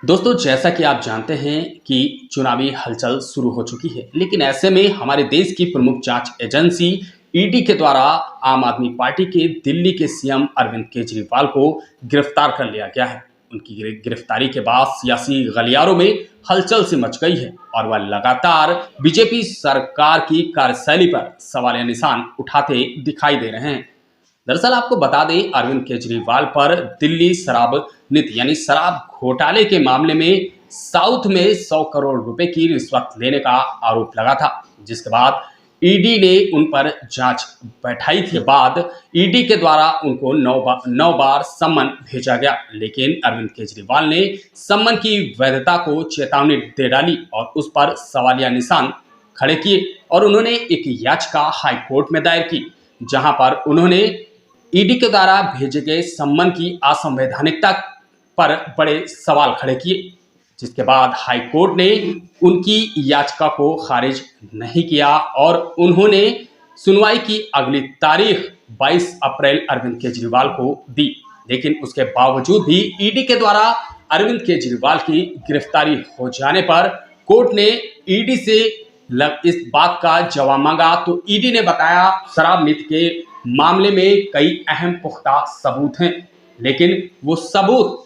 दोस्तों, जैसा कि आप जानते हैं कि चुनावी हलचल शुरू हो चुकी है, लेकिन ऐसे में हमारे देश की प्रमुख जांच एजेंसी ईडी के द्वारा आम आदमी पार्टी के दिल्ली के सीएम अरविंद केजरीवाल को गिरफ्तार कर लिया गया है। उनकी गिरफ्तारी के बाद सियासी गलियारों में हलचल सी मच गई है और वह लगातार बीजेपी सरकार की कार्यशैली पर सवालिया निशान उठाते दिखाई दे रहे हैं। दरअसल आपको बता दें, अरविंद केजरीवाल पर दिल्ली शराब नीति यानी शराब घोटाले के मामले में साउथ में 100 करोड़ रुपए की रिश्वत लेने का आरोप लगा था, जिसके बाद ईडी ने उन पर जांच बैठाई थी। बाद ईडी के द्वारा उनको 9 बार सम्मन भेजा गया, लेकिन अरविंद केजरीवाल ने सम्मन की वैधता को चेतावनी दे डाली और उस पर सवालिया निशान खड़े किए और उन्होंने एक याचिका हाई कोर्ट में दायर की, जहां पर उन्होंने ईडी के द्वारा भेजे गए सम्मन की असंवैधानिकता पर बड़े सवाल खड़े किए, जिसके बाद हाई कोर्ट ने उनकी याचिका को खारिज नहीं किया और उन्होंने सुनवाई की अगली तारीख 22 अप्रैल अरविंद केजरीवाल को दी। लेकिन उसके बावजूद भी ईडी के द्वारा अरविंद केजरीवाल की गिरफ्तारी हो जाने पर कोर्ट ने ईडी से इस बात का जवाब मांगा, तो ईडी ने बताया शराब नीति के मामले में कई अहम पुख्ता सबूत हैं, लेकिन वो सबूत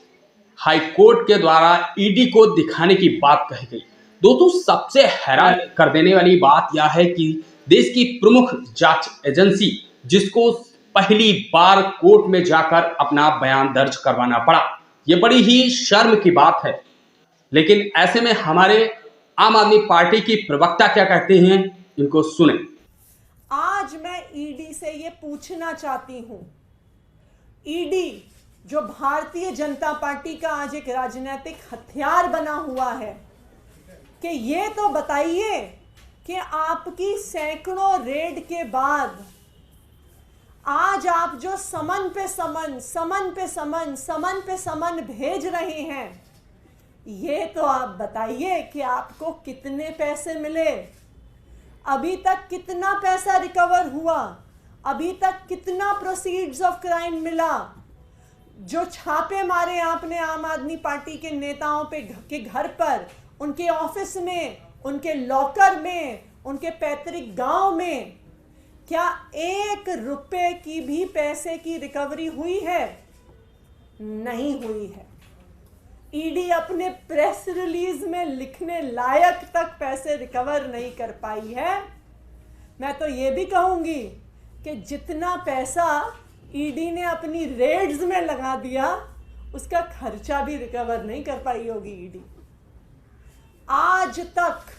हाई कोर्ट के द्वारा ईडी को दिखाने की बात कही गई। दोस्तों, सबसे हैरान कर देने वाली बात यह है कि देश की प्रमुख जांच एजेंसी, जिसको पहली बार कोर्ट में जाकर अपना बयान दर्ज करवाना पड़ा, ये बड़ी ही शर्म की बात है। लेकिन ऐसे में हमारे आम आदमी पार्टी की प्रवक्ता क्या कहते हैं, इनको सुने। आज मैं ईडी से ये पूछना चाहती हूं, ईडी जो भारतीय जनता पार्टी का आज एक राजनीतिक हथियार बना हुआ है, कि ये तो बताइए कि आपकी सैकड़ों रेड के बाद आज आप जो समन पे समन भेज रहे हैं, ये तो आप बताइए कि आपको कितने पैसे मिले, अभी तक कितना पैसा रिकवर हुआ, अभी तक कितना प्रोसीड्स ऑफ क्राइम मिला। जो छापे मारे आपने आम आदमी पार्टी के नेताओं के घर पर, उनके ऑफिस में, उनके लॉकर में, उनके पैतृक गांव में, क्या 1 रुपए की भी पैसे की रिकवरी हुई है? नहीं हुई है। ईडी अपने प्रेस रिलीज में लिखने लायक तक पैसे रिकवर नहीं कर पाई है। मैं तो ये भी कहूंगी कि जितना पैसा ईडी ने अपनी रेड्स में लगा दिया, उसका खर्चा भी रिकवर नहीं कर पाई होगी ईडी। आज तक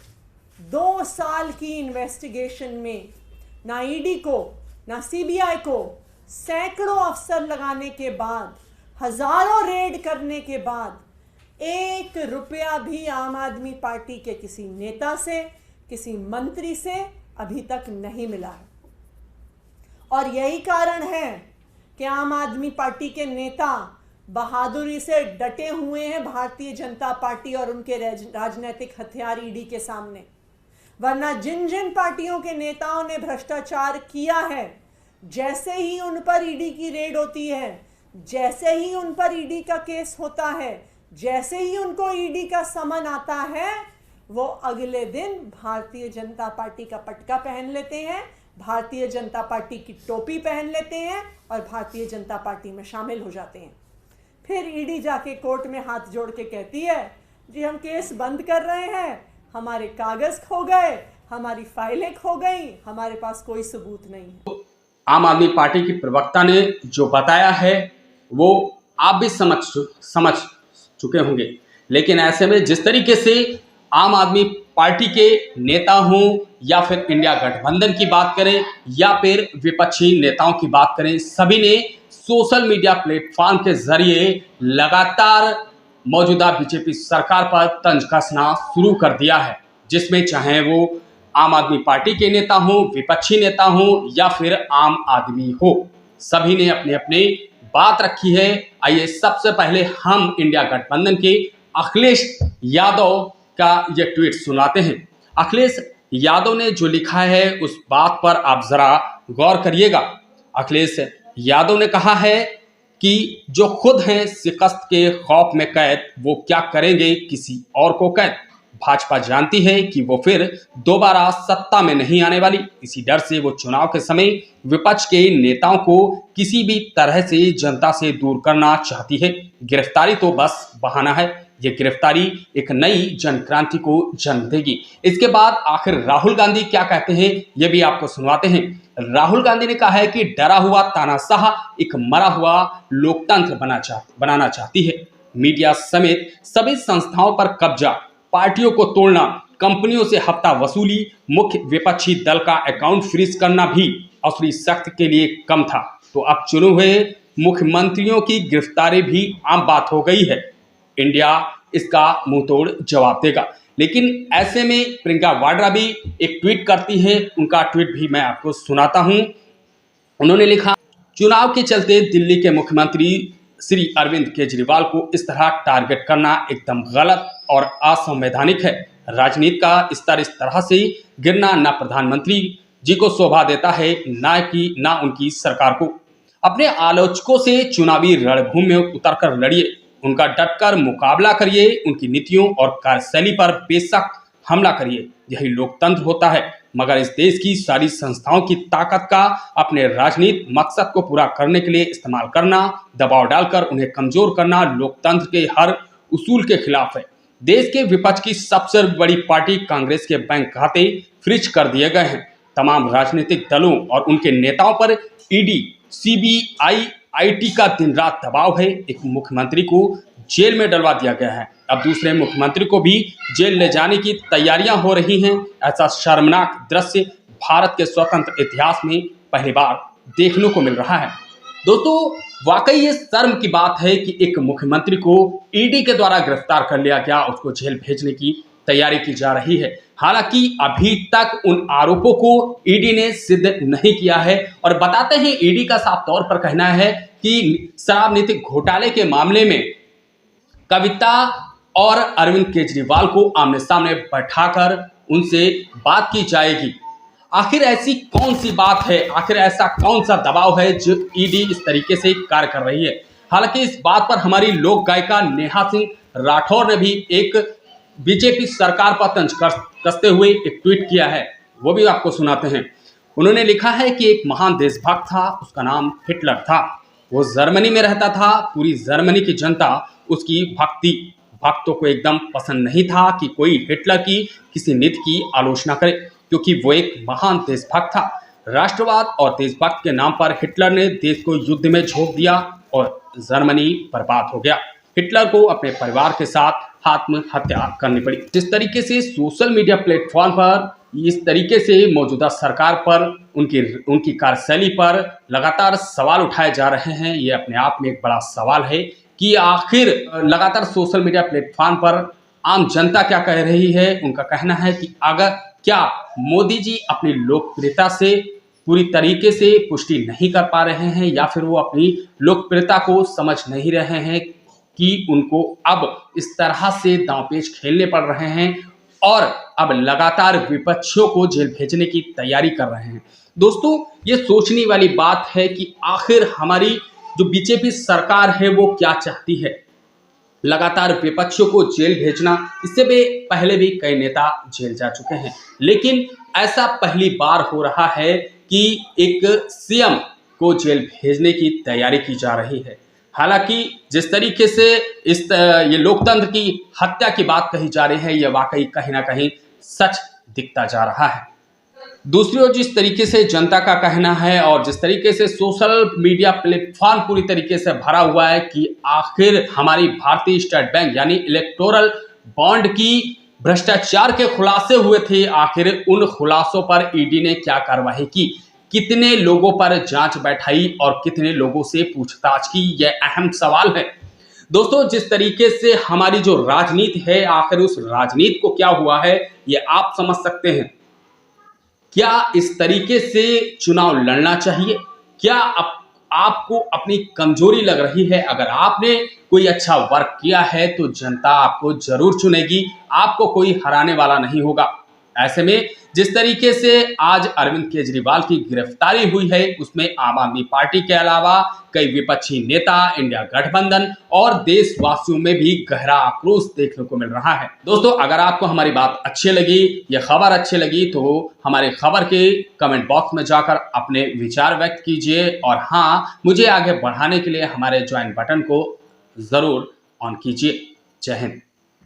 2 साल की इन्वेस्टिगेशन में ना ईडी को ना सीबीआई को, सैकड़ों अफसर लगाने के बाद, हजारों रेड करने के बाद, 1 रुपया भी आम आदमी पार्टी के किसी नेता से, किसी मंत्री से अभी तक नहीं मिला है। और यही कारण है कि आम आदमी पार्टी के नेता बहादुरी से डटे हुए हैं भारतीय जनता पार्टी और उनके राजनीतिक हथियार ईडी के सामने। वरना जिन जिन पार्टियों के नेताओं ने भ्रष्टाचार किया है, जैसे ही उन पर ईडी की रेड होती है, जैसे ही उन पर ईडी का केस होता है, जैसे ही उनको ईडी का समन आता है, वो अगले दिन भारतीय जनता पार्टी का पटका पहन लेते हैं, भारतीय जनता पार्टी की टोपी पहन लेते हैं और भारतीय जनता पार्टी में शामिल हो जाते हैं। फिर ईडी जाके कोर्ट में हाथ जोड़ के कहती है, जी हम केस बंद कर रहे हैं, हमारे कागज खो गए, हमारी फाइलें खो गई, हमारे पास कोई सबूत नहीं है। आम आदमी पार्टी की प्रवक्ता ने जो बताया है वो आप भी समझ चुके होंगे, लेकिन ऐसे में जिस तरीके से आम आदमी पार्टी के नेता हों या फिर इंडिया गठबंधन की बात करें या फिर विपक्षी नेताओं की बात करें, सभी ने सोशल मीडिया प्लेटफॉर्म के जरिए लगातार मौजूदा बीजेपी सरकार पर तंज कसना शुरू कर दिया है, जिसमें चाहे वो आम आदमी पार्टी के नेता हों, विपक्षी नेता हों या फिर आम आदमी हो, सभी ने अपने अपने बात रखी है। आइए सबसे पहले हम इंडिया गठबंधन के अखिलेश यादव का ये ट्वीट सुनाते हैं। अखिलेश यादव ने जो लिखा है उस बात पर आप जरा गौर करिएगा। अखिलेश यादव ने कहा है कि जो खुद हैं शिकस्त के खौफ में कैद, वो क्या करेंगे किसी और को कैद। भाजपा जानती है कि वो फिर दोबारा सत्ता में नहीं आने वाली। इसी डर से वो चुनाव के समय विपक्ष के नेताओं को किसी भी तरह से जनता से दूर करना चाहती है। गिरफ्तारी तो बस बहाना है। ये गिरफ्तारी एक नई जन क्रांति को जन्म देगी। इसके बाद आखिर राहुल गांधी क्या कहते हैं, ये भी आपको सुनवाते हैं। राहुल गांधी ने कहा है कि डरा हुआ तानाशाह एक मरा हुआ लोकतंत्र बनाना चाहती है। मीडिया समेत सभी संस्थाओं पर कब्जा, पार्टियों को तोड़ना, कंपनियों से हफ्ता वसूली, मुख्य विपक्षी दल का अकाउंट फ्रीज करना भी असली सख्त के लिए कम था। तो अब चुने हुए मुख्यमंत्रियों की गिरफ्तारी भी आम बात हो गई है। इंडिया इसका मुंहतोड़ जवाब देगा। लेकिन ऐसे में प्रियंका वाड्रा भी एक ट्वीट करती है। उनका ट्वीट भी मैं आपको सुनाता हूं। उन्होंने लिखा, चुनाव के चलते दिल्ली के मुख्यमंत्री श्री अरविंद केजरीवाल को इस तरह टारगेट करना एकदम गलत और असंवैधानिक है। राजनीति का स्तर इस तरह से गिरना न प्रधानमंत्री जी को शोभा देता है, ना उनकी सरकार को। अपने आलोचकों से चुनावी रणभूमि में उतरकर लड़िए, उनका डटकर मुकाबला करिए, उनकी नीतियों और कार्यशैली पर बेशक हमला करिए। यही लोकतंत्र होता है। मगर इस देश की सारी संस्थाओं की ताकत का अपने राजनीतिक मकसद को पूरा करने के लिए इस्तेमाल करना, दबाव डालकर उन्हें कमजोर करना लोकतंत्र के हर उसूल के खिलाफ है। देश के विपक्ष की सबसे बड़ी पार्टी कांग्रेस के बैंक खाते फ्रीज कर दिए गए हैं। तमाम राजनीतिक दलों और उनके नेताओं पर ईडी, सीबीआई, आईटी का दिन रात दबाव है। एक मुख्यमंत्री को जेल में डलवा दिया गया है। अब दूसरे मुख्यमंत्री को भी जेल ले जाने की तैयारियां हो रही हैं। ऐसा शर्मनाक दृश्य भारत के स्वतंत्र इतिहास में पहली बार देखने को मिल रहा है। दोस्तों, वाकई ये शर्म की बात है कि एक मुख्यमंत्री को ईडी के द्वारा गिरफ्तार कर लिया गया, उसको जेल भेजने की तैयारी की जा रही है। हालांकि अभी तक उन आरोपों को ईडी ने सिद्ध नहीं किया है और बताते हैं ईडी का साफ तौर पर कहना है कि शराब नीति घोटाले के मामले में कविता और अरविंद केजरीवाल को आमने सामने बैठाकर उनसे बात की जाएगी। आखिर ऐसी कौन सी बात है, आखिर ऐसा कौन सा दबाव है जो ईडी इस तरीके से कार्य कर रही है। हालांकि इस बात पर हमारी लोक गायिका नेहा सिंह राठौर ने भी एक बीजेपी सरकार पर तंज कसते हुए एक ट्वीट किया है, वो भी आपको सुनाते हैं। उन्होंने लिखा है कि एक महान देशभक्त था, उसका नाम हिटलर था। वो जर्मनी में रहता था। पूरी जर्मनी की जनता उसकी भक्तों को एकदम पसंद नहीं था कि कोई हिटलर की किसी नीति की आलोचना करे, क्योंकि वो एक महान देशभक्त था। राष्ट्रवाद और देशभक्त के नाम पर हिटलर ने देश को युद्ध में झोंक दिया और जर्मनी बर्बाद हो गया। हिटलर को अपने परिवार के साथ आत्महत्या करनी पड़ी। जिस तरीके से सोशल मीडिया प्लेटफॉर्म पर इस तरीके से मौजूदा सरकार पर उनकी कार्यशैली पर लगातार सवाल उठाए जा रहे हैं, ये अपने आप में एक बड़ा सवाल है कि आखिर लगातार सोशल मीडिया प्लेटफॉर्म पर आम जनता क्या कह रही है। उनका कहना है कि अगर क्या मोदी जी अपनी लोकप्रियता से पूरी तरीके से पुष्टि नहीं कर पा रहे हैं, या फिर वो अपनी लोकप्रियता को समझ नहीं रहे हैं कि उनको अब इस तरह से दांवपेच खेलने पड़ रहे हैं और अब लगातार विपक्षियों को जेल भेजने की तैयारी कर रहे हैं। दोस्तों, ये सोचने वाली बात है कि आखिर हमारी जो बीजेपी सरकार है वो क्या चाहती है। लगातार विपक्षियों को जेल भेजना, इससे भी पहले भी कई नेता जेल जा चुके हैं, लेकिन ऐसा पहली बार हो रहा है कि एक सीएम को जेल भेजने की तैयारी की जा रही है। हालांकि जिस तरीके से ये लोकतंत्र की हत्या की बात कही जा रही है, ये वाकई कहीं ना कहीं सच दिखता जा रहा है। दूसरी ओर जिस तरीके से जनता का कहना है और जिस तरीके से सोशल मीडिया प्लेटफॉर्म पूरी तरीके से भरा हुआ है कि आखिर हमारी भारतीय स्टेट बैंक यानी इलेक्टोरल बॉन्ड की भ्रष्टाचार के खुलासे हुए थे, आखिर उन खुलासों पर ईडी ने क्या कार्रवाई की, कितने लोगों पर जांच बैठाई और कितने लोगों से पूछताछ की, यह अहम सवाल है। दोस्तों, जिस तरीके से हमारी जो राजनीति है, आखिर उस राजनीति को क्या हुआ है ये आप समझ सकते हैं। क्या इस तरीके से चुनाव लड़ना चाहिए? क्या आपको अपनी कमजोरी लग रही है? अगर आपने कोई अच्छा वर्क किया है तो जनता आपको जरूर चुनेगी, आपको कोई हराने वाला नहीं होगा। ऐसे में जिस तरीके से आज अरविंद केजरीवाल की गिरफ्तारी हुई है, उसमें आम आदमी पार्टी के अलावा कई विपक्षी नेता, इंडिया गठबंधन और देशवासियों में भी गहरा आक्रोश देखने को मिल रहा है। दोस्तों, अगर आपको हमारी बात अच्छी लगी, ये खबर अच्छी लगी, तो हमारे खबर के कमेंट बॉक्स में जाकर अपने विचार व्यक्त कीजिए और हाँ, मुझे आगे बढ़ाने के लिए हमारे ज्वाइन बटन को जरूर ऑन कीजिए। जय हिंद।